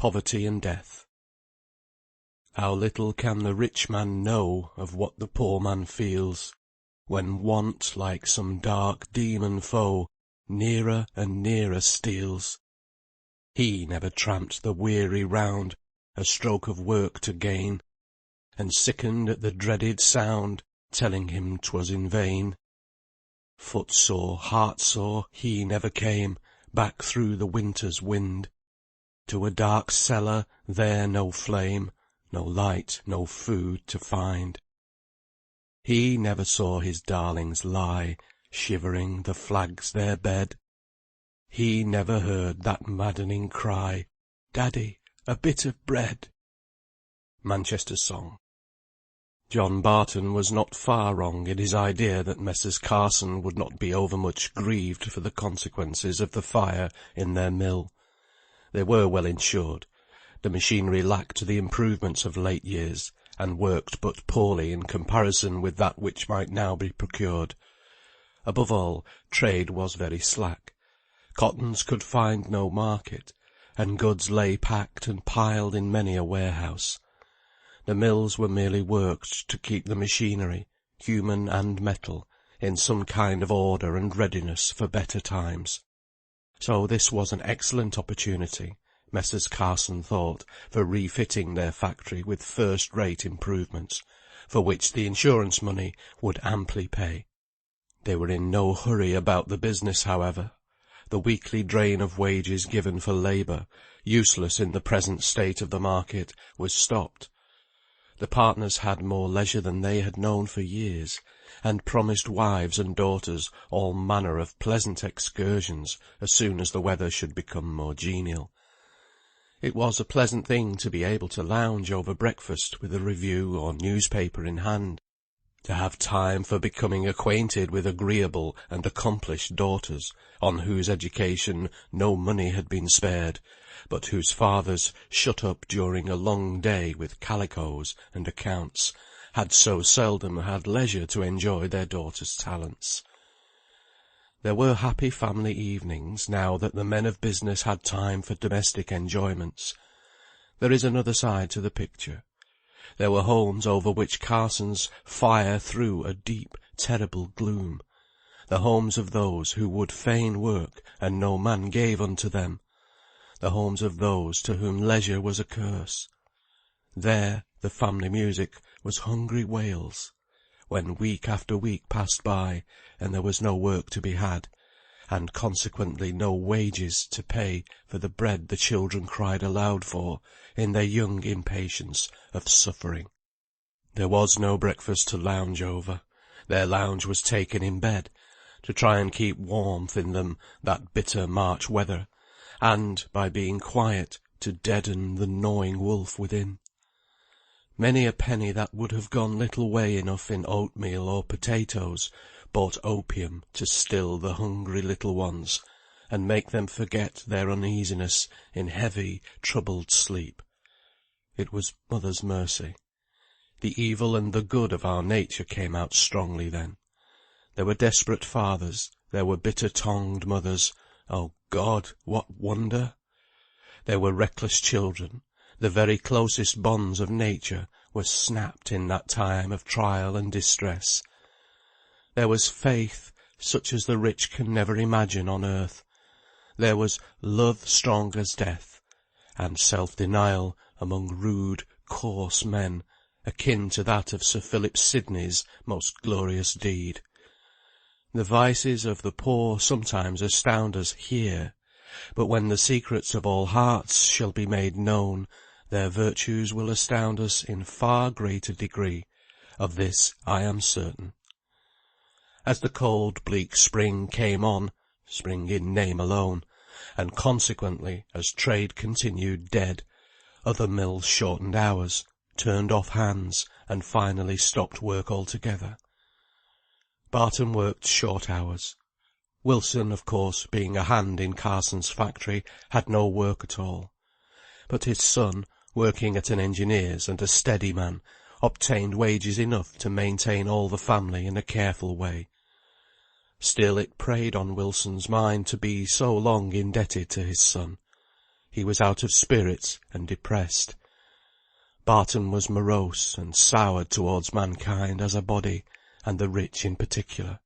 Poverty and Death. How little can the rich man know of what the poor man feels, when want, like some dark demon foe, nearer and nearer steals. He never tramped the weary round, a stroke of work to gain, and sickened at the dreaded sound, telling him 'twas in vain. Footsore, heartsore, he never came back through the winter's wind, to a dark cellar, there no flame, no light, no food to find. He never saw his darlings lie, shivering the flags their bed. He never heard that maddening cry, "Daddy, a bit of bread." Manchester Song. John Barton was not far wrong in his idea that Messrs. Carson would not be overmuch grieved for the consequences of the fire in their mill. They were well insured. The machinery lacked the improvements of late years, and worked but poorly in comparison with that which might now be procured. Above all, trade was very slack. Cottons could find no market, and goods lay packed and piled in many a warehouse. The mills were merely worked to keep the machinery, human and metal, in some kind of order and readiness for better times. So this was an excellent opportunity, Messrs. Carson thought, for refitting their factory with first-rate improvements, for which the insurance money would amply pay. They were in no hurry about the business, however. The weekly drain of wages given for labour, useless in the present state of the market, was stopped. The partners had more leisure than they had known for years, and promised wives and daughters all manner of pleasant excursions as soon as the weather should become more genial. It was a pleasant thing to be able to lounge over breakfast with a review or newspaper in hand, to have time for becoming acquainted with agreeable and accomplished daughters, on whose education no money had been spared, but whose fathers, shut up during a long day with calicoes and accounts, had so seldom had leisure to enjoy their daughters' talents. There were happy family evenings, now that the men of business had time for domestic enjoyments. There is another side to the picture. There were homes over which Carson's fire threw a deep, terrible gloom, the homes of those who would fain work, and no man gave unto them, the homes of those to whom leisure was a curse. There the family music was hungry wails, when week after week passed by, and there was no work to be had, and consequently no wages to pay for the bread the children cried aloud for in their young impatience of suffering. There was no breakfast to lounge over. Their lounge was taken in bed, to try and keep warmth in them that bitter March weather, and, by being quiet, to deaden the gnawing wolf within. Many a penny that would have gone little way enough in oatmeal or potatoes bought opium to still the hungry little ones, and make them forget their uneasiness in heavy, troubled sleep. It was mother's mercy. The evil and the good of our nature came out strongly then. There were desperate fathers, there were bitter-tongued mothers. Oh God, what wonder! There were reckless children. The very closest bonds of nature were snapped in that time of trial and distress. There was faith, such as the rich can never imagine on earth. There was love strong as death, and self-denial among rude, coarse men, akin to that of Sir Philip Sidney's most glorious deed. The vices of the poor sometimes astound us here, but when the secrets of all hearts shall be made known, their virtues will astound us in far greater degree. Of this I am certain. As the cold, bleak spring came on, spring in name alone, and consequently as trade continued dead, other mills shortened hours, turned off hands, and finally stopped work altogether. Barton worked short hours. Wilson, of course, being a hand in Carson's factory, had no work at all. But his son, working at an engineer's and a steady man, obtained wages enough to maintain all the family in a careful way. Still it preyed on Wilson's mind to be so long indebted to his son. He was out of spirits and depressed. Barton was morose and soured towards mankind as a body, and the rich in particular.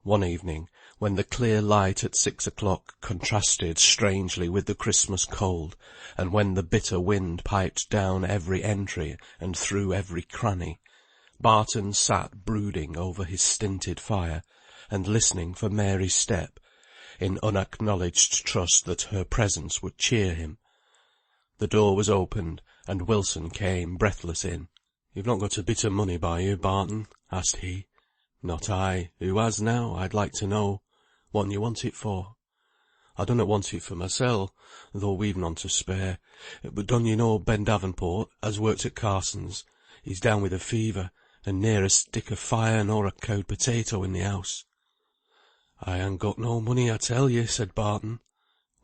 One evening, when the clear light at 6 o'clock contrasted strangely with the Christmas cold, and when the bitter wind piped down every entry and through every cranny, Barton sat brooding over his stinted fire, and listening for Mary's step, in unacknowledged trust that her presence would cheer him. The door was opened, and Wilson came breathless in. "You've not got a bit of money by you, Barton?" asked he. "Not I. Who has now, I'd like to know? What'n you want it for?" "I dunnot want it for mysel, though we've none to spare. But don't you know Ben Davenport, as worked at Carson's? He's down with a fever, and ne'er a stick of fire nor a cowed potato in the house." "I han got no money, I tell you," said Barton.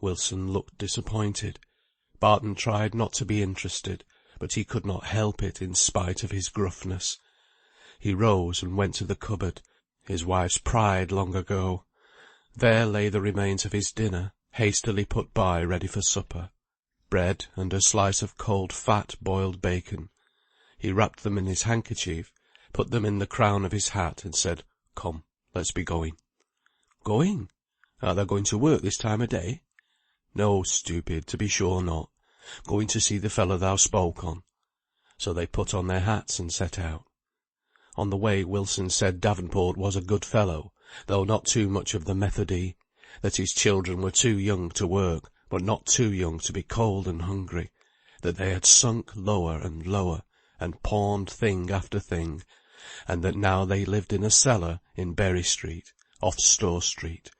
Wilson looked disappointed. Barton tried not to be interested, but he could not help it in spite of his gruffness. He rose and went to the cupboard, his wife's pride long ago. There lay the remains of his dinner, hastily put by ready for supper. Bread and a slice of cold fat boiled bacon. He wrapped them in his handkerchief, put them in the crown of his hat, and said, "Come, let's be going." "Going? Art thou going to work this time of day?" "No, stupid, to be sure not. Going to see the fellow thou spoke on." So they put on their hats and set out. On the way Wilson said Davenport was a good fellow, though not too much of the Methody; that his children were too young to work, but not too young to be cold and hungry; that they had sunk lower and lower, and pawned thing after thing, and that now they lived in a cellar in Berry Street, off Store Street.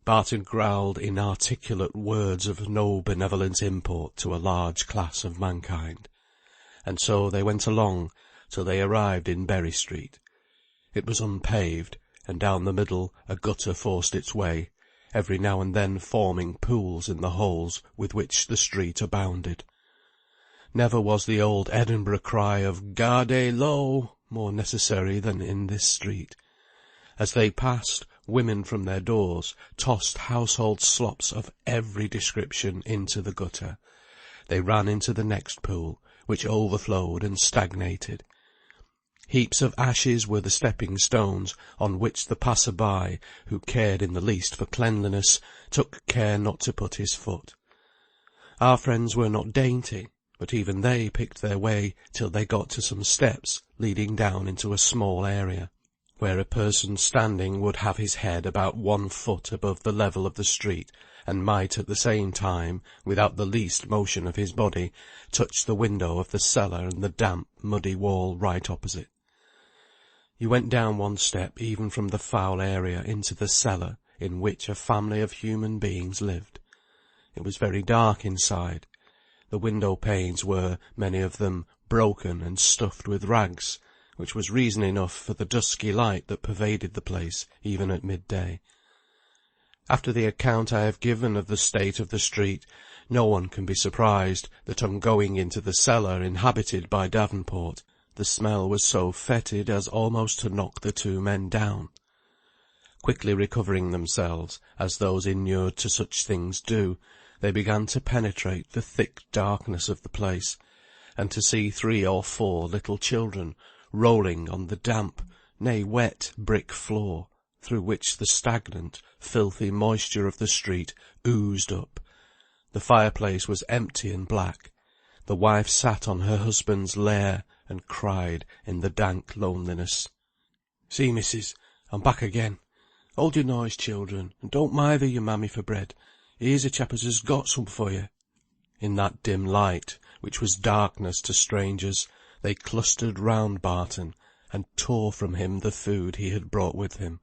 Barton growled inarticulate words of no benevolent import to a large class of mankind. And so they went along, till they arrived in Berry Street. It was unpaved, and down the middle a gutter forced its way, every now and then forming pools in the holes with which the street abounded. Never was the old Edinburgh cry of "Gardez l'eau" more necessary than in this street. As they passed, women from their doors tossed household slops of every description into the gutter. They ran into the next pool, which overflowed and stagnated. Heaps of ashes were the stepping stones on which the passer-by, who cared in the least for cleanliness, took care not to put his foot. Our friends were not dainty, but even they picked their way till they got to some steps leading down into a small area, where a person standing would have his head about 1 foot above the level of the street, and might at the same time, without the least motion of his body, touch the window of the cellar and the damp, muddy wall right opposite. You went down one step even from the foul area into the cellar in which a family of human beings lived. It was very dark inside. The window panes were, many of them, broken and stuffed with rags, which was reason enough for the dusky light that pervaded the place even at midday. After the account I have given of the state of the street, no one can be surprised that on going into the cellar inhabited by Davenport, the smell was so fetid as almost to knock the two men down. Quickly recovering themselves, as those inured to such things do, they began to penetrate the thick darkness of the place, and to see 3 or 4 little children rolling on the damp, nay wet, brick floor, through which the stagnant, filthy moisture of the street oozed up. The fireplace was empty and black. The wife sat on her husband's lair, and cried in the dank loneliness. "See, missus, I'm back again. Hold your noise, children, and don't mither your mammy for bread. Here's a chap as has got some for you." In that dim light, which was darkness to strangers, they clustered round Barton, and tore from him the food he had brought with him.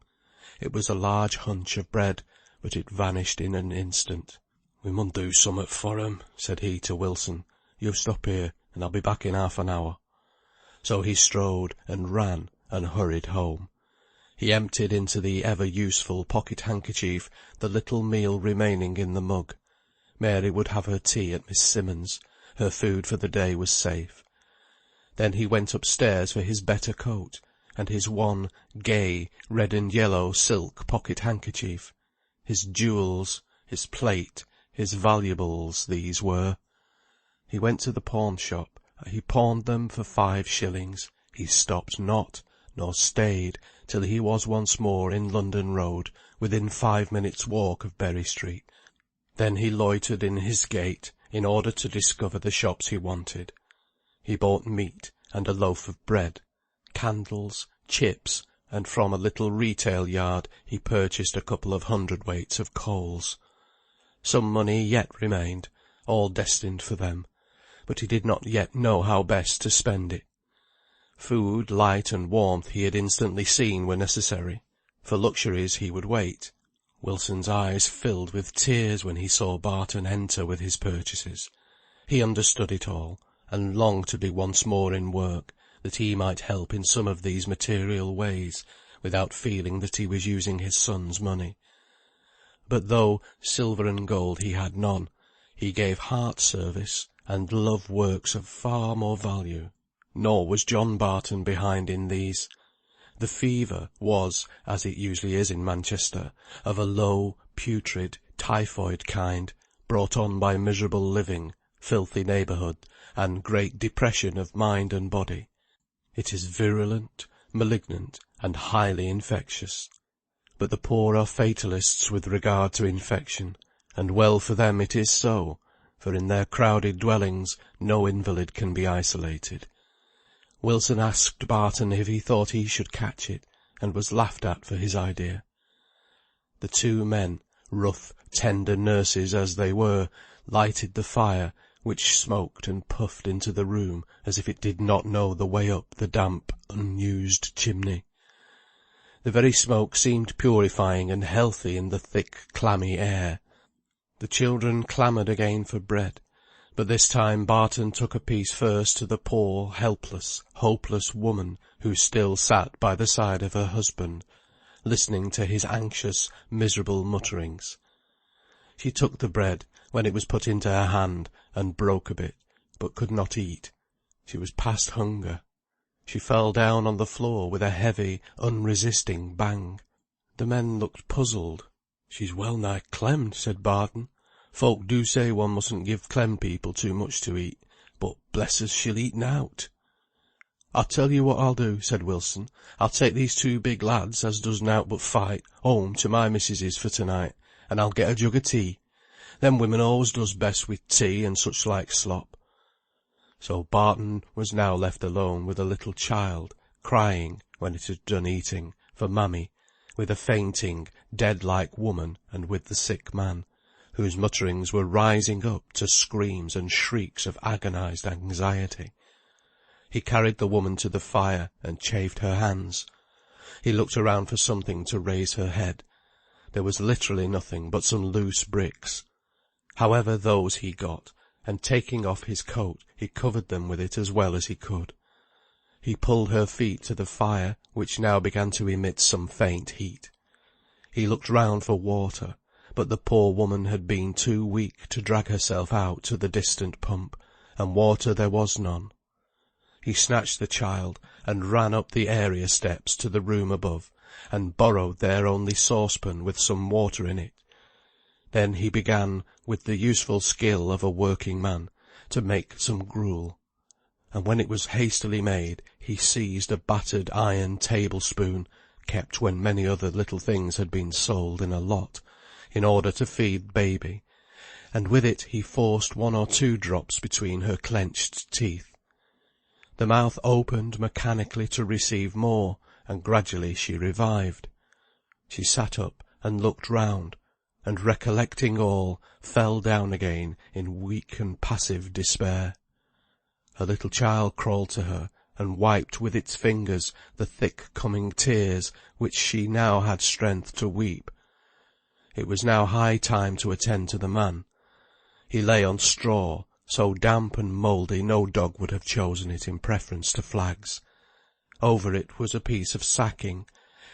It was a large hunch of bread, but it vanished in an instant. "We mun do summat for 'em," said he to Wilson. "You stop here, and I'll be back in half an hour." So he strode, and ran, and hurried home. He emptied into the ever-useful pocket-handkerchief the little meal remaining in the mug. Mary would have her tea at Miss Simmonds'. Her food for the day was safe. Then he went upstairs for his better coat, and his one gay red and yellow silk pocket-handkerchief, his jewels, his plate, His valuables these were. He went to the pawn-shop, he pawned them for 5 shillings. He stopped not, nor stayed, till he was once more in London Road, within 5 minutes' walk of Berry Street. Then he loitered in his gate, in order to discover the shops he wanted. He bought meat, and a loaf of bread, candles, chips, and from a little retail yard he purchased a couple of hundredweights of coals. Some money yet remained, all destined for them, but he did not yet know how best to spend it. Food, light, and warmth he had instantly seen were necessary. For luxuries he would wait. Wilson's eyes filled with tears when he saw Barton enter with his purchases. He understood it all, and longed to be once more in work, that he might help in some of these material ways, without feeling that he was using his son's money. But though silver and gold he had none, he gave heart service and love works of far more value. Nor was John Barton behind in these. The fever was, as it usually is in Manchester, of a low, putrid, typhoid kind, brought on by miserable living, filthy neighbourhood, and great depression of mind and body. It is virulent, malignant, and highly infectious. But the poor are fatalists with regard to infection, and well for them it is so, for in their crowded dwellings no invalid can be isolated. Wilson asked Barton if he thought he should catch it, and was laughed at for his idea. The 2 men, rough, tender nurses as they were, lighted the fire, which smoked and puffed into the room as if it did not know the way up the damp, unused chimney. The very smoke seemed purifying and healthy in the thick, clammy air. The children clamoured again for bread, but this time Barton took a piece first to the poor, helpless, hopeless woman who still sat by the side of her husband, listening to his anxious, miserable mutterings. She took the bread, when it was put into her hand, and broke a bit, but could not eat. She was past hunger. She fell down on the floor with a heavy, unresisting bang. The men looked puzzled. "She's well nigh clemmed," said Barton. "Folk do say one mustn't give clemmed people too much to eat, but bless us, she'll eat nowt." "I'll tell you what I'll do," said Wilson. "I'll take these 2 big lads, as does nowt but fight, home to my missis's for to-night, and I'll get a jug of tea. Them women always does best with tea and such like slop." So Barton was now left alone with a little child, crying, when it had done eating, for mammy, with a fainting, dead-like woman, and with the sick man, whose mutterings were rising up to screams and shrieks of agonised anxiety. He carried the woman to the fire, and chafed her hands. He looked around for something to raise her head. There was literally nothing but some loose bricks. However, those he got, and taking off his coat, he covered them with it as well as he could. He pulled her feet to the fire, which now began to emit some faint heat. He looked round for water, but the poor woman had been too weak to drag herself out to the distant pump, and water there was none. He snatched the child, and ran up the area steps to the room above, and borrowed their only saucepan with some water in it. Then he began, with the useful skill of a working man, to make some gruel, and when it was hastily made, he seized a battered iron table-spoon, kept when many other little things had been sold in a lot, in order to feed baby, and with it he forced 1 or 2 drops between her clenched teeth. The mouth opened mechanically to receive more, and gradually she revived. She sat up and looked round, and recollecting all, fell down again in weak and passive despair. Her little child crawled to her, and wiped with its fingers the thick coming tears which she now had strength to weep. It was now high time to attend to the man. He lay on straw, so damp and mouldy no dog would have chosen it in preference to flags. Over it was a piece of sacking,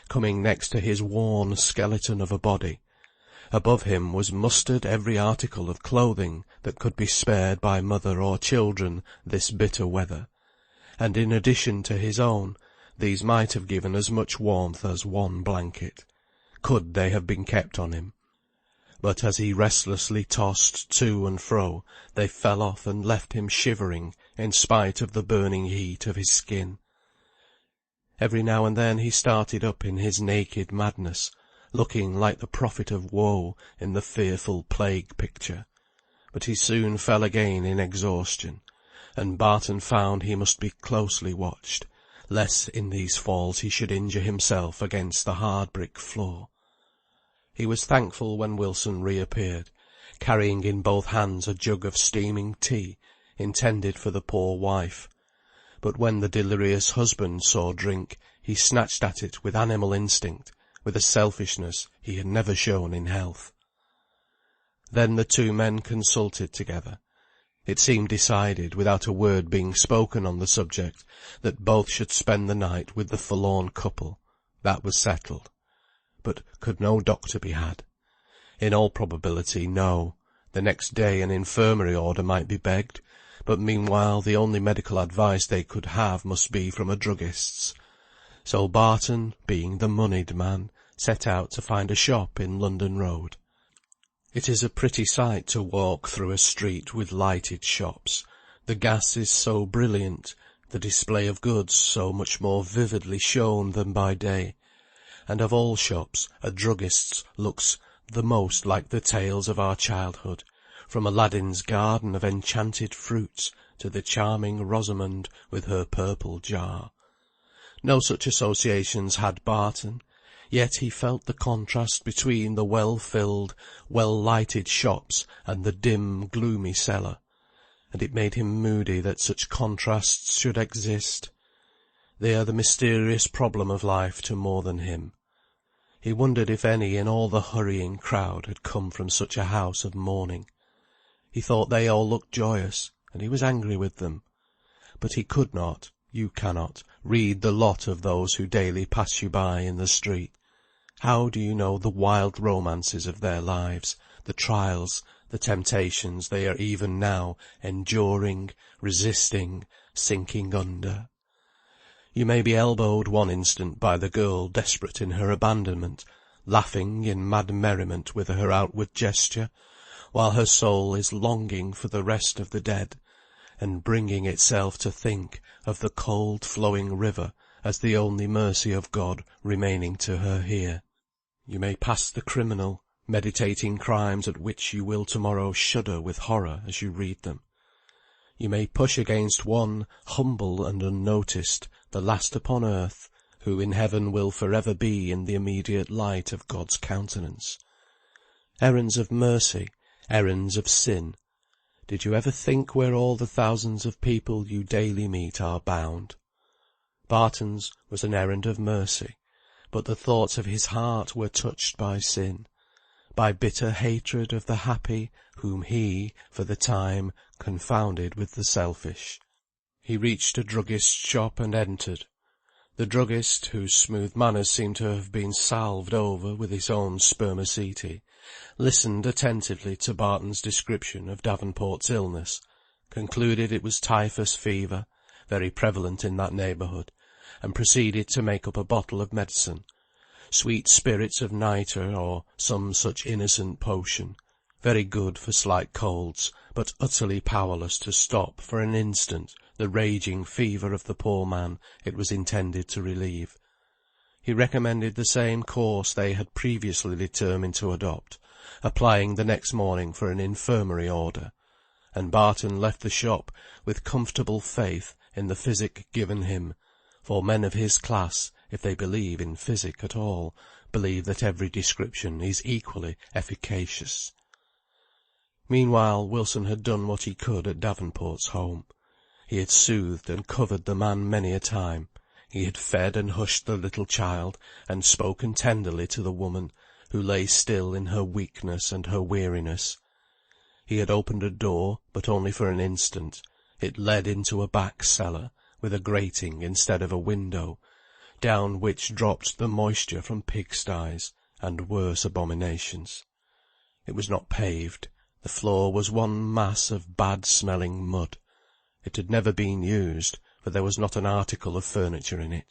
coming next to his worn skeleton of a body. Above him was mustered every article of clothing that could be spared by mother or children this bitter weather, and in addition to his own, these might have given as much warmth as 1 blanket, could they have been kept on him. but as he restlessly tossed to and fro, they fell off and left him shivering in spite of the burning heat of his skin. Every now and then he started up in his naked madness, looking like the prophet of woe in the fearful plague picture, but he soon fell again in exhaustion, and Barton found he must be closely watched, lest in these falls he should injure himself against the hard brick floor. He was thankful when Wilson reappeared, carrying in both hands a jug of steaming tea, intended for the poor wife. But when the delirious husband saw drink, he snatched at it with animal instinct, with a selfishness he had never shown in health. Then the two men consulted together. It seemed decided, without a word being spoken on the subject, that both should spend the night with the forlorn couple. That was settled. But could no doctor be had? In all probability, no. The next day an infirmary order might be begged, but meanwhile the only medical advice they could have must be from a druggist's. So Barton, being the moneyed man, set out to find a shop in London Road. It is a pretty sight to walk through a street with lighted shops. The gas is so brilliant, the display of goods so much more vividly shown than by day, and of all shops a druggist's looks the most like the tales of our childhood, from Aladdin's garden of enchanted fruits to the charming Rosamond with her purple jar. No such associations had Barton, yet he felt the contrast between the well-filled, well-lighted shops and the dim, gloomy cellar, and it made him moody that such contrasts should exist. They are the mysterious problem of life to more than him. He wondered if any in all the hurrying crowd had come from such a house of mourning. He thought they all looked joyous, and he was angry with them. But he could not, you cannot, read the lot of those who daily pass you by in the street. How do you know the wild romances of their lives, the trials, the temptations they are even now enduring, resisting, sinking under? You may be elbowed one instant by the girl desperate in her abandonment, laughing in mad merriment with her outward gesture, while her soul is longing for the rest of the dead, and bringing itself to think of the cold flowing river as the only mercy of God remaining to her here. You may pass the criminal, meditating crimes at which you will tomorrow shudder with horror as you read them. You may push against one, humble and unnoticed, the last upon earth, who in heaven will for ever be in the immediate light of God's countenance. Errands of mercy, errands of sin. Did you ever think where all the thousands of people you daily meet are bound? Barton's was an errand of mercy, but the thoughts of his heart were touched by sin, by bitter hatred of the happy whom he, for the time, confounded with the selfish. He reached a druggist's shop and entered. The druggist, whose smooth manners seemed to have been salved over with his own spermaceti, listened attentively to Barton's description of Davenport's illness, concluded it was typhus fever, very prevalent in that neighbourhood, and proceeded to make up a bottle of medicine, sweet spirits of nitre or some such innocent potion, very good for slight colds, but utterly powerless to stop for an instant the raging fever of the poor man it was intended to relieve. He recommended the same course they had previously determined to adopt, applying the next morning for an infirmary order, and Barton left the shop with comfortable faith in the physic given him, for men of his class, if they believe in physic at all, believe that every description is equally efficacious. Meanwhile Wilson had done what he could at Davenport's home. He had soothed and covered the man many a time. He had fed and hushed the little child, and spoken tenderly to the woman, who lay still in her weakness and her weariness. He had opened a door, but only for an instant. It led into a back cellar, with a grating instead of a window, down which dropped the moisture from pigsties, and worse abominations. It was not paved. The floor was one mass of bad-smelling mud. It had never been used, for there was not an article of furniture in it,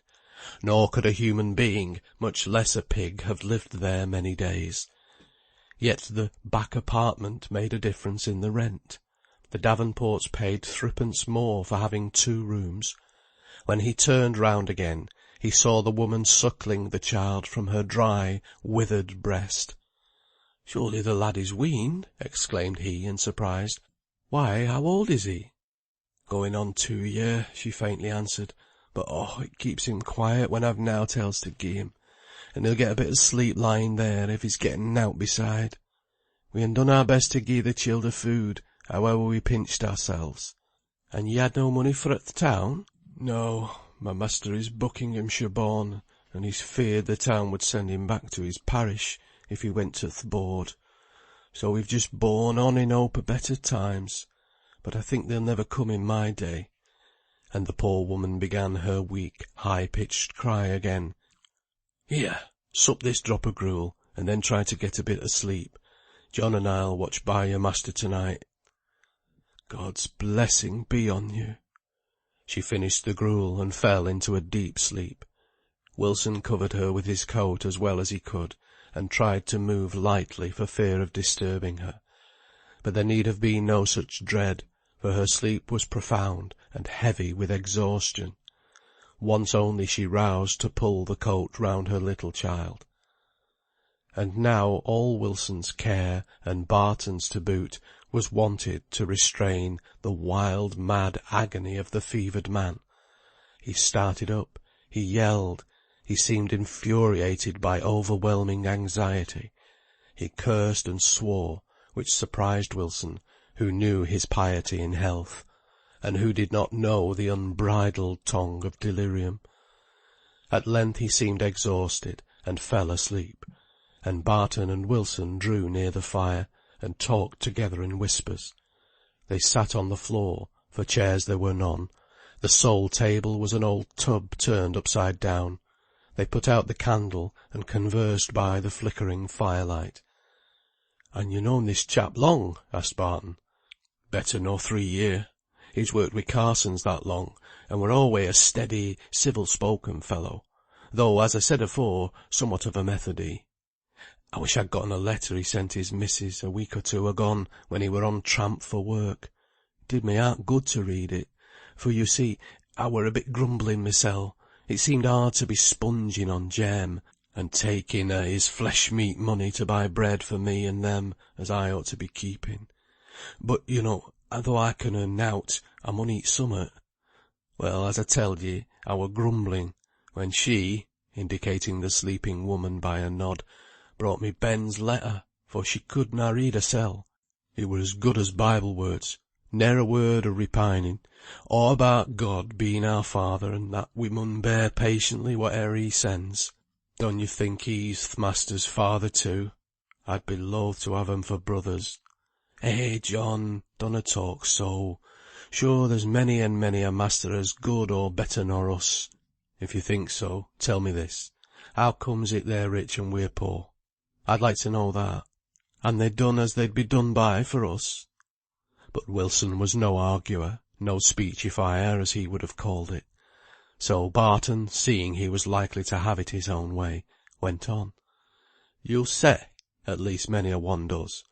nor could a human being, much less a pig, have lived there many days. Yet the back apartment made a difference in the rent. The Davenports paid 3d more for having 2 rooms. When he turned round again, he saw the woman suckling the child from her dry, withered breast. "Surely the lad is weaned?" exclaimed he in surprise. "Why, how old is he?" "Going on 2 year," she faintly answered. "But it keeps him quiet when I've nowt else to gie him, and he'll get a bit of sleep lying there, if he's getting nowt beside. We han done our best to gie the childer food, however we pinched ourselves." "And ye had no money for at th' town?" "No, my master is Buckinghamshire born, and he's feared the town would send him back to his parish, if he went to th' board. So we've just borne on in hope o' better times. But I think they'll never come in my day." And the poor woman began her weak, high-pitched cry again. "Here, sup this drop o' gruel, and then try to get a bit o' sleep. John and I'll watch by your master to-night." "God's blessing be on you." She finished the gruel, and fell into a deep sleep. Wilson covered her with his coat as well as he could, and tried to move lightly for fear of disturbing her. But there need have been no such dread, for her sleep was profound and heavy with exhaustion. Once only she roused to pull the coat round her little child. And now all Wilson's care, and Barton's to boot, was wanted to restrain the wild, mad agony of the fevered man. He started up, he yelled, he seemed infuriated by overwhelming anxiety. He cursed and swore, which surprised Wilson, who knew his piety in health, and who did not know the unbridled tongue of delirium. At length he seemed exhausted, and fell asleep, and Barton and Wilson drew near the fire, and talked together in whispers. They sat on the floor, for chairs there were none. The sole table was an old tub turned upside down. They put out the candle, and conversed by the flickering firelight. "And you known this chap long?" asked Barton. "Better nor 3 year. He's worked wi' Carsons that long, and were alway a steady, civil-spoken fellow, though, as I said afore, somewhat of a Methody. I wish I'd gotten a letter he sent his missus a week or 2 agone, when he were on tramp for work. It did me heart good to read it, for you see, I were a bit grumbling mysel. It seemed hard to be sponging on Jem, and taking his flesh-meat money to buy bread for me and them, as I ought to be keeping. But, you know, though I can earn nowt, I mun eat summat. Well, as I telled ye, I were grumbling, when she," indicating the sleeping woman by a nod, "brought me Ben's letter, for she couldna read hersel. It were as good as Bible words, ne'er a word o' repining, all about God being our Father, and that we mun bear patiently whate'er he sends. Don't you think he's th' master's father too? I'd be loath to have 'em for brothers. Eh, John, donna talk so. Sure there's many and many a master as good or better nor us. If you think so, tell me this. How comes it they're rich and we're poor? I'd like to know that. And they done as they'd be done by for us." But Wilson was no arguer, no speechifier, as he would have called it. So Barton, seeing he was likely to have it his own way, went on. "You'll say, at least many a one does,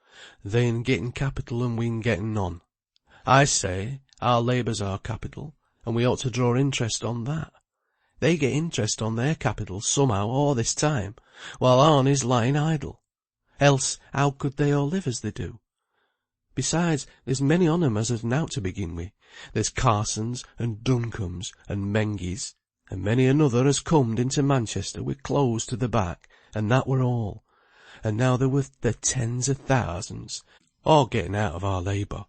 they'n getting capital and we'n getting none. I say, our labour's our capital, and we ought to draw interest on that. They get interest on their capital somehow all this time, while ourn is lying idle. Else how could they all live as they do? Besides, there's many on 'em as has nowt to begin wi'. There's Carsons, and Duncombe's, and Mengies, and many another as comed into Manchester wi' clothes to the back, and that were all. And now they're worth their tens of thousands, all getting out of our labour.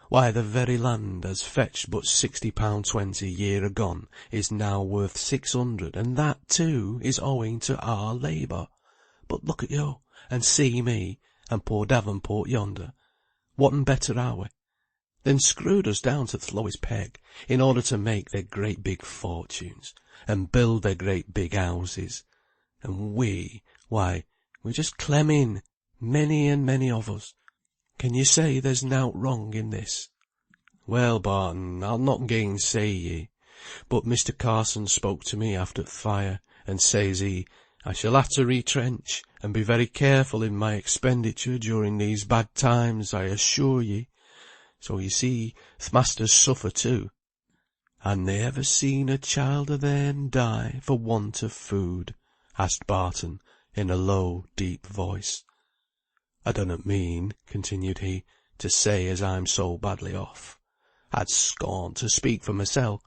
Why, the very land as fetched but £60.20 year agone is now worth 600, and that, too, is owing to our labour. But look at you, and see me, and poor Davenport yonder. Whatten better are we? They'n screwed us down to th' lowest peg, in order to make their great big fortunes, and build their great big houses. And we, why, we're just clemming, many and many of us. Can you say there's nowt wrong in this?" "Well, Barton, I'll not gainsay ye. But Mr. Carson spoke to me after th' fire, and says he, I shall have to retrench, and be very careful in my expenditure during these bad times, I assure ye. So you see, th' masters suffer too. "Han they ever seen a child o' theirn die for want of food?" asked Barton, in a low, deep voice. "I dunnot mean," continued he, "to say as I'm so badly off. I'd scorn to speak for mysel,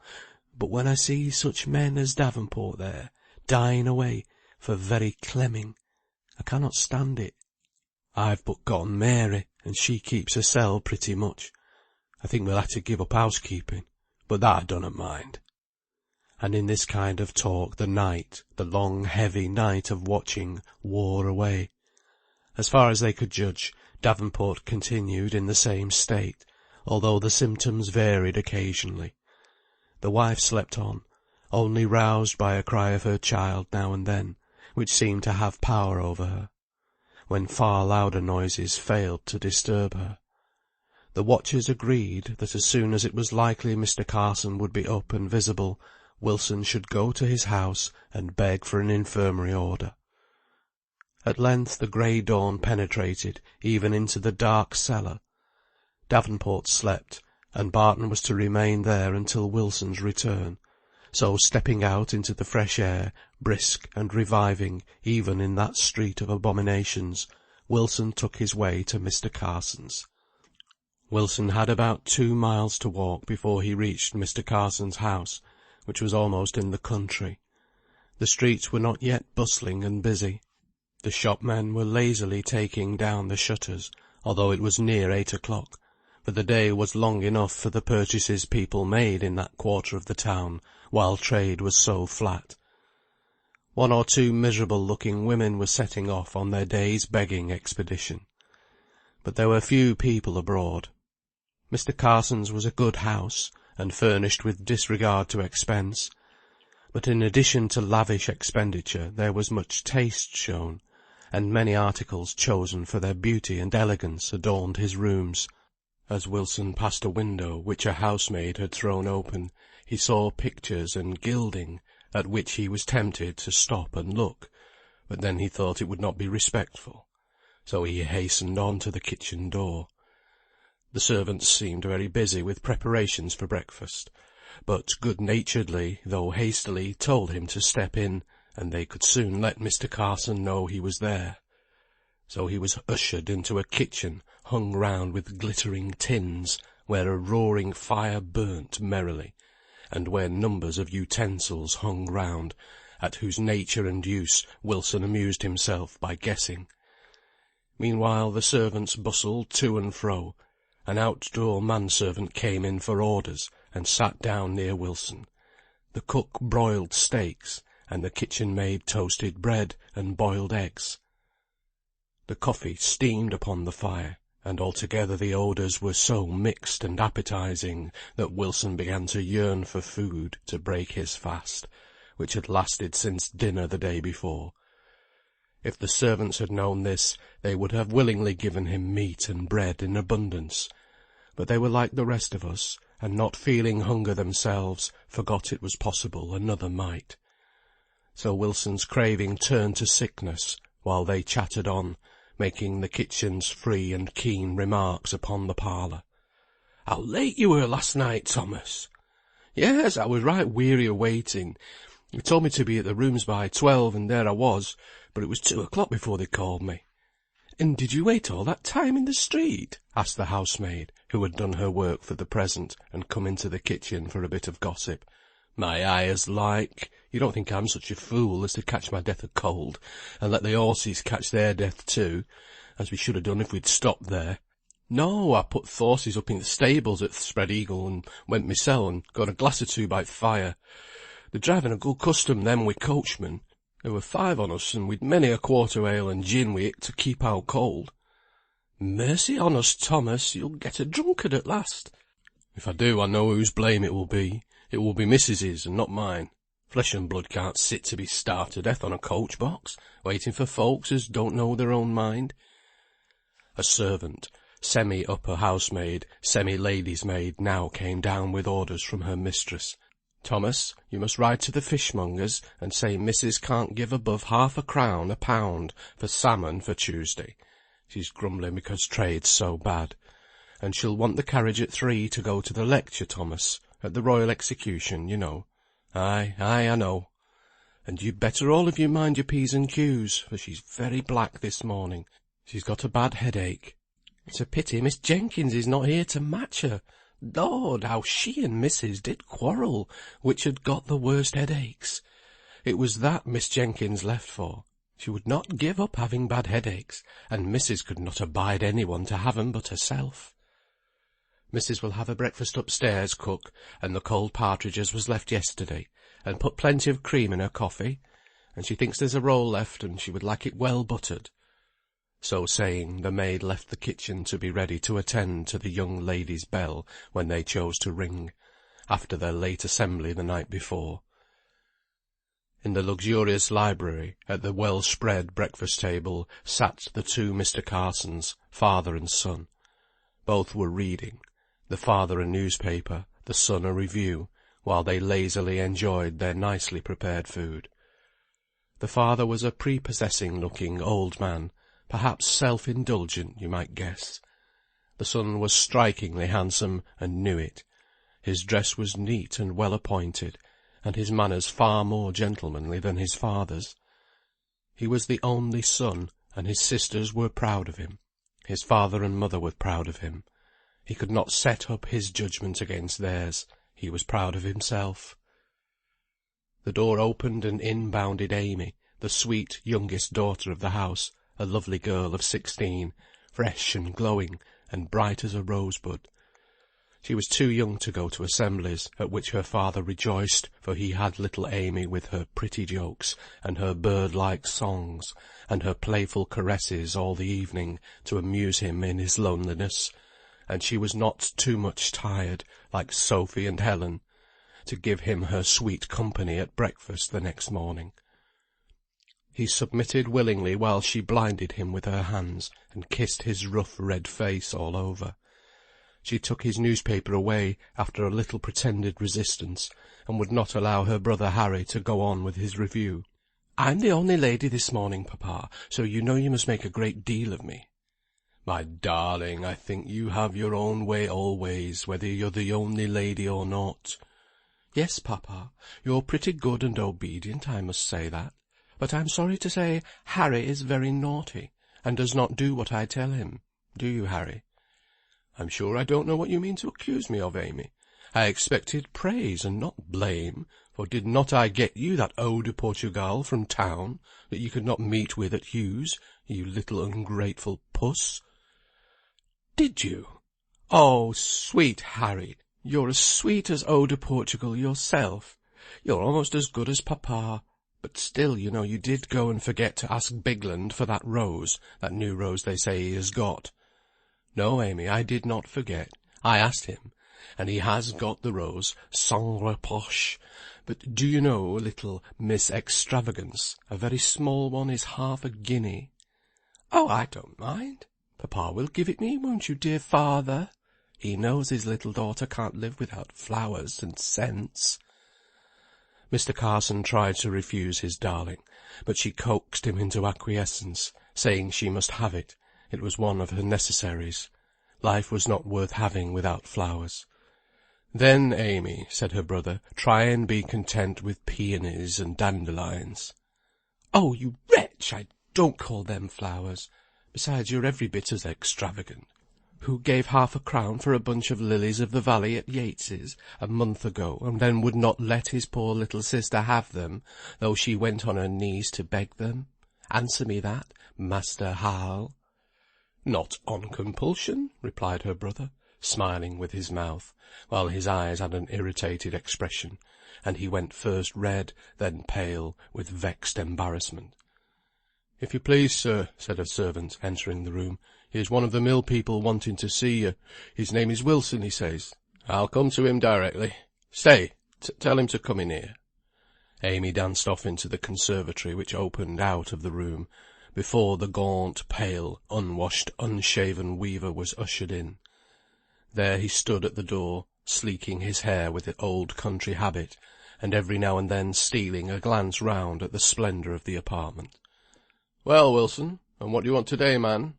but when I see such men as Davenport there, dying away for very clemming, I cannot stand it. I've but gotten Mary, and she keeps hersel pretty much. I think we'll have to give up housekeeping, but that I dunnot mind." And in this kind of talk the night, the long heavy night of watching, wore away. As far as they could judge, Davenport continued in the same state, although the symptoms varied occasionally. The wife slept on, only roused by a cry of her child now and then, which seemed to have power over her, when far louder noises failed to disturb her. The watchers agreed that as soon as it was likely Mr. Carson would be up and visible, Wilson should go to his house and beg for an infirmary order. At length the grey dawn penetrated even into the dark cellar. Davenport slept, and Barton was to remain there until Wilson's return. So stepping out into the fresh air, brisk and reviving even in that street of abominations, Wilson took his way to Mr. Carson's. Wilson had about 2 miles to walk before he reached Mr. Carson's house, which was almost in the country. The streets were not yet bustling and busy. The shopmen were lazily taking down the shutters, although it was near 8 o'clock, for the day was long enough for the purchases people made in that quarter of the town, while trade was so flat. 1 or 2 miserable-looking women were setting off on their day's begging expedition. But there were few people abroad. Mr. Carson's was a good house, and furnished with disregard to expense. But in addition to lavish expenditure there was much taste shown, and many articles chosen for their beauty and elegance adorned his rooms. As Wilson passed a window which a housemaid had thrown open, he saw pictures and gilding, at which he was tempted to stop and look, but then he thought it would not be respectful, so he hastened on to the kitchen door. The servants seemed very busy with preparations for breakfast, but good-naturedly, though hastily, told him to step in, and they could soon let Mr. Carson know he was there. So he was ushered into a kitchen hung round with glittering tins, where a roaring fire burnt merrily, and where numbers of utensils hung round, at whose nature and use Wilson amused himself by guessing. Meanwhile the servants bustled to and fro. An outdoor manservant came in for orders, and sat down near Wilson. The cook broiled steaks, and the kitchen maid toasted bread and boiled eggs. The coffee steamed upon the fire, and altogether the odours were so mixed and appetizing that Wilson began to yearn for food to break his fast, which had lasted since dinner the day before. If the servants had known this, they would have willingly given him meat and bread in abundance, but they were like the rest of us, and not feeling hunger themselves, forgot it was possible another might. So Wilson's craving turned to sickness, while they chattered on, making the kitchen's free and keen remarks upon the parlour. "How late you were last night, Thomas!" "Yes, I was right weary of waiting. You told me to be at the rooms by 12, and there I was, but it was 2 o'clock before they called me." "And did you wait all that time in the street?" asked the housemaid, who had done her work for the present, and come into the kitchen for a bit of gossip. "My eye as like. You don't think I'm such a fool as to catch my death of cold, and let the horses catch their death too, as we should have done if we'd stopped there. No, I put th' horses up in the stables at th' Spread Eagle, and went mysel, and got a glass or 2 by th' fire. They're driving a good custom, them wi' coachmen. There were 5 on us, and we'd many a quart o' ale and gin wi' it to keep out cold." "Mercy on us, Thomas, you'll get a drunkard at last." "If I do, I know whose blame it will be. It will be Missis's, and not mine. Flesh and blood can't sit to be starved to death on a coach box, waiting for folks as don't know their own mind." A servant, semi-upper housemaid, semi-lady's maid, now came down with orders from her mistress. Thomas, you must ride to the fishmonger's, and say Mrs. can't give above £0.50 a pound for salmon for Tuesday. She's grumbling because trade's so bad. And she'll want the carriage at 3 to go to the lecture, Thomas, at the Royal Execution, you know. Ay, I know. And you'd better all of you mind your P's and Q's, for she's very black this morning. She's got a bad headache. It's a pity Miss Jenkins is not here to match her. Lord, how she and Mrs. did quarrel, which had got the worst headaches. It was that Miss Jenkins left for. She would not give up having bad headaches, and Mrs. could not abide any one to have 'em but herself. Mrs. will have her breakfast upstairs, cook, and the cold partridges was left yesterday, and put plenty of cream in her coffee, and she thinks there's a roll left, and she would like it well buttered. So saying, the maid left the kitchen to be ready to attend to the young ladies' bell when they chose to ring, after their late assembly the night before. In the luxurious library, at the well-spread breakfast table, sat the two Mr. Carsons, father and son. Both were reading, the father a newspaper, the son a review, while they lazily enjoyed their nicely prepared food. The father was a prepossessing-looking old man, perhaps self-indulgent, you might guess. The son was strikingly handsome, and knew it. His dress was neat and well appointed, and his manners far more gentlemanly than his father's. He was the only son, and his sisters were proud of him. His father and mother were proud of him. He could not set up his judgment against theirs. He was proud of himself. The door opened, and in bounded Amy, the sweet youngest daughter of the house, a lovely girl of 16, fresh and glowing, and bright as a rosebud. She was too young to go to assemblies, at which her father rejoiced, for he had little Amy with her pretty jokes, and her bird-like songs, and her playful caresses all the evening, to amuse him in his loneliness, and she was not too much tired, like Sophie and Helen, to give him her sweet company at breakfast the next morning. He submitted willingly while she blinded him with her hands, and kissed his rough red face all over. She took his newspaper away after a little pretended resistance, and would not allow her brother Harry to go on with his review. "I'm the only lady this morning, papa, so you know you must make a great deal of me." "My darling, I think you have your own way always, whether you're the only lady or not." "Yes, papa, you're pretty good and obedient, I must say that. But I'm sorry to say Harry is very naughty, and does not do what I tell him. Do you, Harry?" "I'm sure I don't know what you mean to accuse me of, Amy. I expected praise and not blame, for did not I get you that eau de Portugal from town, that you could not meet with at Hugh's, you little ungrateful puss?" "Did you? Oh, sweet Harry, you're as sweet as eau de Portugal yourself. You're almost as good as papa. But still, you know, you did go and forget to ask Bigland for that rose, that new rose they say he has got." "No, Amy, I did not forget. I asked him, and he has got the rose, sans reproche. But do you know, little Miss Extravagance, a very small one is half a guinea." "Oh, I don't mind. Papa will give it me, won't you, dear father? He knows his little daughter can't live without flowers and scents." Mr. Carson tried to refuse his darling, but she coaxed him into acquiescence, saying she must have it. It was one of her necessaries. Life was not worth having without flowers. "Then, Amy," said her brother, "try and be content with peonies and dandelions." "Oh, you wretch! I don't call them flowers. Besides, you're every bit as extravagant. Who gave £0.50 for a bunch of lilies of the valley at Yates's a month ago, and then would not let his poor little sister have them, though she went on her knees to beg them? Answer me that, Master Hal." "Not on compulsion," replied her brother, smiling with his mouth, while his eyes had an irritated expression, and he went first red, then pale, with vexed embarrassment. "If you please, sir," said a servant, entering the room, "here's one of the mill people wanting to see you. His name is Wilson, he says." "I'll come to him directly. Stay, tell him to come in here." Amy danced off into the conservatory, which opened out of the room, before the gaunt, pale, unwashed, unshaven weaver was ushered in. There he stood at the door, sleeking his hair with the old country habit, and every now and then stealing a glance round at the splendour of the apartment. "Well, Wilson, and what do you want to-day, man?"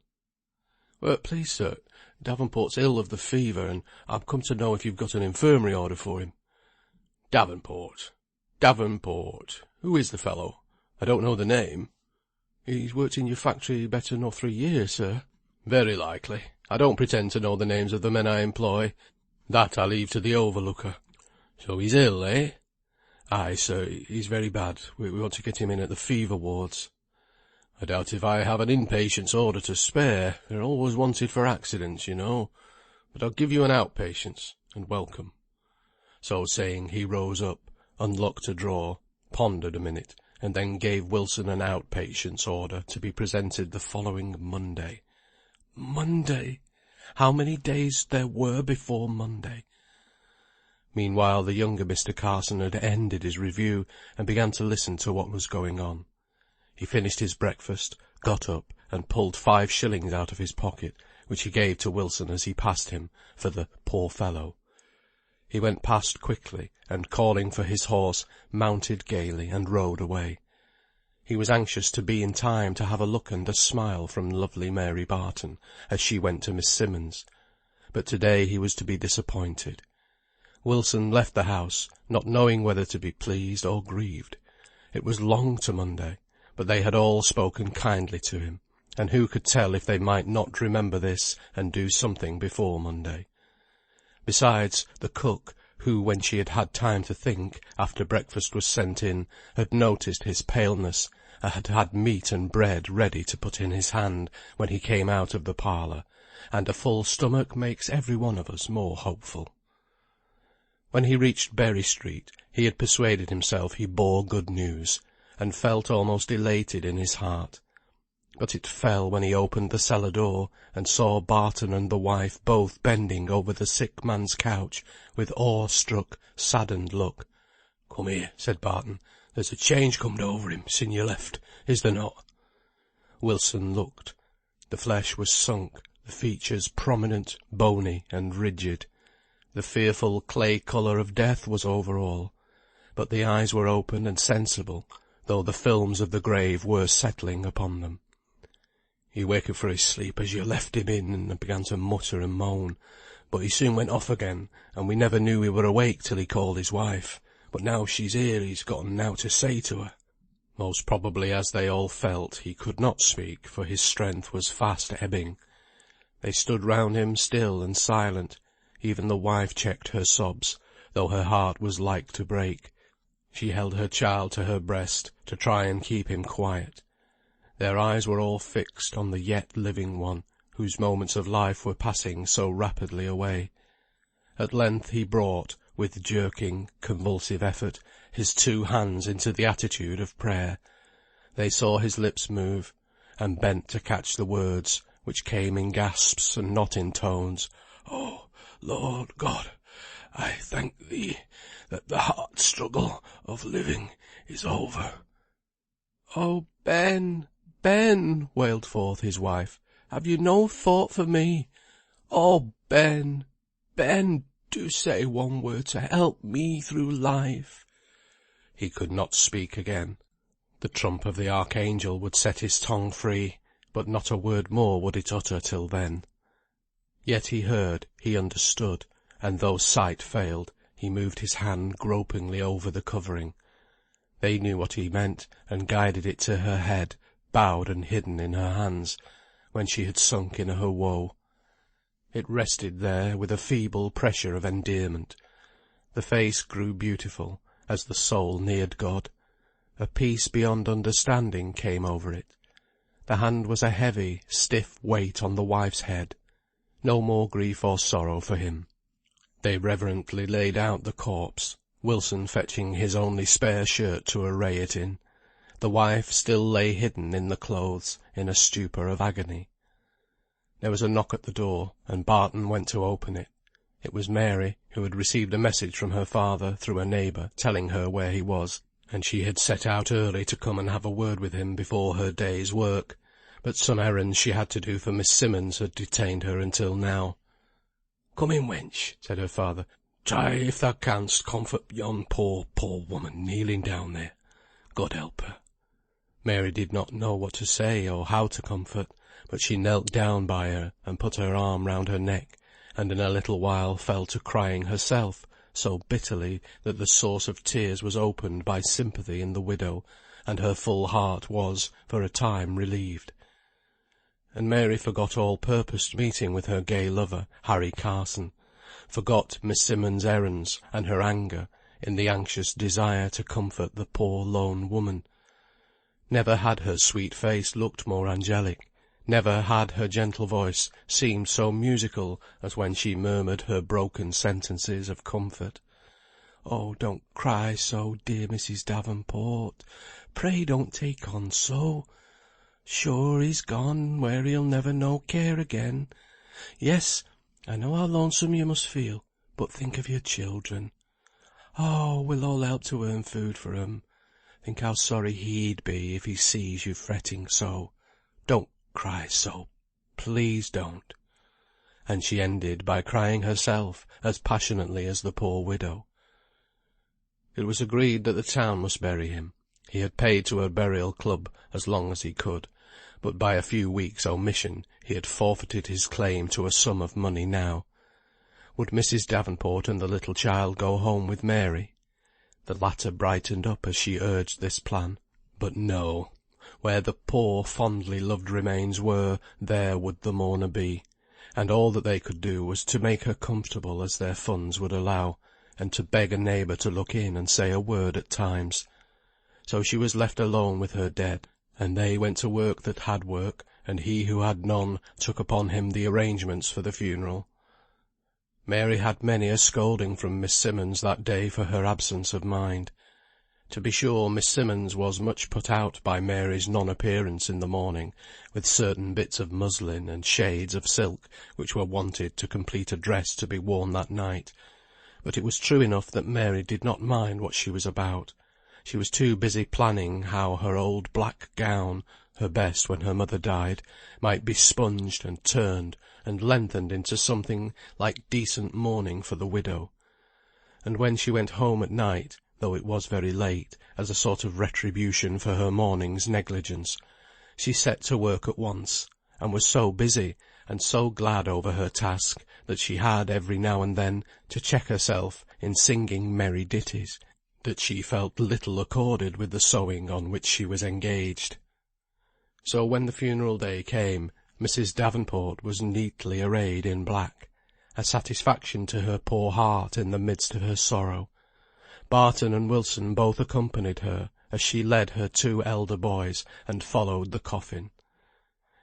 "Well, please, sir, Davenport's ill of the fever, and I've come to know if you've got an infirmary order for him." "Davenport? Davenport? Who is the fellow? I don't know the name." "He's worked in your factory better nor 3 years, sir." "Very likely. I don't pretend to know the names of the men I employ. That I leave to the overlooker. So he's ill, eh?" "Aye, sir, he's very bad. We want to get him in at the fever wards." "I doubt if I have an inpatient's order to spare. They're always wanted for accidents, you know. But I'll give you an outpatient's, and welcome." So saying, he rose up, unlocked a drawer, pondered a minute, and then gave Wilson an outpatient's order to be presented the following Monday. Monday! How many days there were before Monday? Meanwhile the younger Mr. Carson had ended his review, and began to listen to what was going on. He finished his breakfast, got up, and pulled 5 shillings out of his pocket, which he gave to Wilson as he passed him, for the "poor fellow." He went past quickly, and calling for his horse, mounted gaily, and rode away. He was anxious to be in time to have a look and a smile from lovely Mary Barton, as she went to Miss Simmonds. But to-day he was to be disappointed. Wilson left the house, not knowing whether to be pleased or grieved. It was long to Monday, but they had all spoken kindly to him, and who could tell if they might not remember this, and do something before Monday? Besides, the cook, who, when she had had time to think, after breakfast was sent in, had noticed his paleness, had had meat and bread ready to put in his hand when he came out of the parlour, and a full stomach makes every one of us more hopeful. When he reached Berry Street, he had persuaded himself he bore good news, and felt almost elated in his heart. But it fell when he opened the cellar door, and saw Barton and the wife both bending over the sick man's couch, with awe-struck, saddened look. "Come here," said Barton. "There's a change comed over him sin' you left, is there not?" Wilson looked. The flesh was sunk, the features prominent, bony, and rigid. The fearful clay colour of death was over all. But the eyes were open and sensible, though the films of the grave were settling upon them. "He wakened for his sleep as you left him in, and began to mutter and moan. But he soon went off again, and we never knew he were awake till he called his wife. But now she's here, he's gotten nowt to say to her." Most probably, as they all felt, he could not speak, for his strength was fast ebbing. They stood round him still and silent. Even the wife checked her sobs, though her heart was like to break. She held her child to her breast, to try and keep him quiet. Their eyes were all fixed on the yet living one, whose moments of life were passing so rapidly away. At length he brought, with jerking, convulsive effort, his 2 hands into the attitude of prayer. They saw his lips move, and bent to catch the words, which came in gasps and not in tones. "Oh, Lord God, I thank thee that the hard struggle of living is over." "Oh, Ben, Ben," wailed forth his wife, "have you no thought for me? Oh, Ben, Ben, do say one word to help me through life." He could not speak again. The trump of the archangel would set his tongue free, but not a word more would it utter till then. Yet he heard, he understood, and though sight failed, he moved his hand gropingly over the covering. They knew what he meant, and guided it to her head, bowed and hidden in her hands, when she had sunk in her woe. It rested there with a feeble pressure of endearment. The face grew beautiful, as the soul neared God. A peace beyond understanding came over it. The hand was a heavy, stiff weight on the wife's head. No more grief or sorrow for him. They reverently laid out the corpse, Wilson fetching his only spare shirt to array it in. The wife still lay hidden in the clothes, in a stupor of agony. There was a knock at the door, and Barton went to open it. It was Mary, who had received a message from her father through a neighbour telling her where he was, and she had set out early to come and have a word with him before her day's work, but some errands she had to do for Miss Simmonds had detained her until now. "Come in, wench," said her father. Try if thou canst comfort yon poor, poor woman kneeling down there. God help her." Mary did not know what to say, or how to comfort, but she knelt down by her, and put her arm round her neck, and in a little while fell to crying herself, so bitterly that the source of tears was opened by sympathy in the widow, and her full heart was, for a time, relieved. And Mary forgot all purposed meeting with her gay lover, Harry Carson, forgot Miss Simmonds' errands, and her anger, in the anxious desire to comfort the poor lone woman. Never had her sweet face looked more angelic, never had her gentle voice seemed so musical as when she murmured her broken sentences of comfort. "Oh, don't cry so, dear Mrs. Davenport. Pray don't take on so. Sure he's gone where he'll never know care again. Yes, I know how lonesome you must feel, but think of your children. Oh, we'll all help to earn food for 'em. Think how sorry he'd be if he sees you fretting so. Don't cry so. Please don't." And she ended by crying herself as passionately as the poor widow. It was agreed that the town must bury him. He had paid to a burial club as long as he could, but by a few weeks' omission he had forfeited his claim to a sum of money now. Would Mrs. Davenport and the little child go home with Mary? The latter brightened up as she urged this plan. But no. Where the poor fondly loved remains were, there would the mourner be, and all that they could do was to make her comfortable as their funds would allow, and to beg a neighbour to look in and say a word at times. So she was left alone with her dead, and they went to work that had work, and he who had none took upon him the arrangements for the funeral. Mary had many a scolding from Miss Simmonds that day for her absence of mind. To be sure, Miss Simmonds was much put out by Mary's non-appearance in the morning, with certain bits of muslin and shades of silk which were wanted to complete a dress to be worn that night. But it was true enough that Mary did not mind what she was about. She was too busy planning how her old black gown, her best when her mother died, might be sponged and turned and lengthened into something like decent mourning for the widow. And when she went home at night, though it was very late, as a sort of retribution for her morning's negligence, she set to work at once, and was so busy and so glad over her task that she had every now and then to check herself in singing merry ditties that she felt little accorded with the sewing on which she was engaged. So when the funeral day came, Mrs. Davenport was neatly arrayed in black, a satisfaction to her poor heart in the midst of her sorrow. Barton and Wilson both accompanied her, as she led her 2 elder boys, and followed the coffin.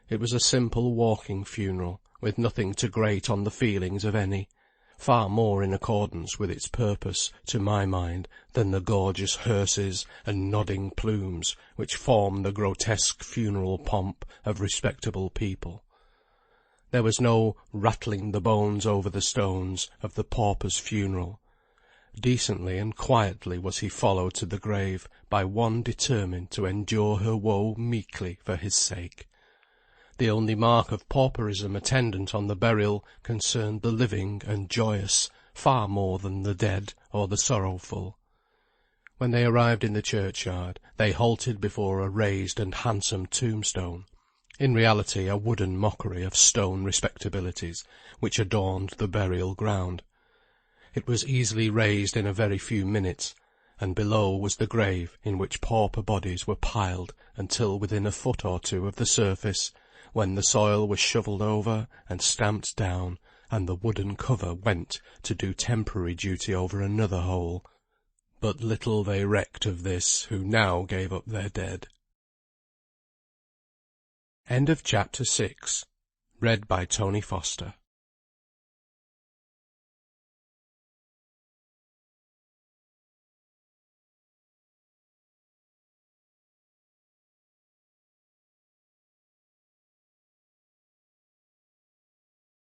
It was a simple walking funeral, with nothing to grate on the feelings of any, far more in accordance with its purpose, to my mind, than the gorgeous hearses and nodding plumes which form the grotesque funeral pomp of respectable people. There was no rattling the bones over the stones of the pauper's funeral. Decently and quietly was he followed to the grave by one determined to endure her woe meekly for his sake. The only mark of pauperism attendant on the burial concerned the living and joyous, far more than the dead or the sorrowful. When they arrived in the churchyard, they halted before a raised and handsome tombstone, in reality a wooden mockery of stone respectabilities, which adorned the burial ground. It was easily raised in a very few minutes, and below was the grave in which pauper bodies were piled until within a foot or 2 of the surface, when the soil was shovelled over and stamped down, and the wooden cover went to do temporary duty over another hole. But little they recked of this who now gave up their dead. End of Chapter 6. Read by Tony Foster.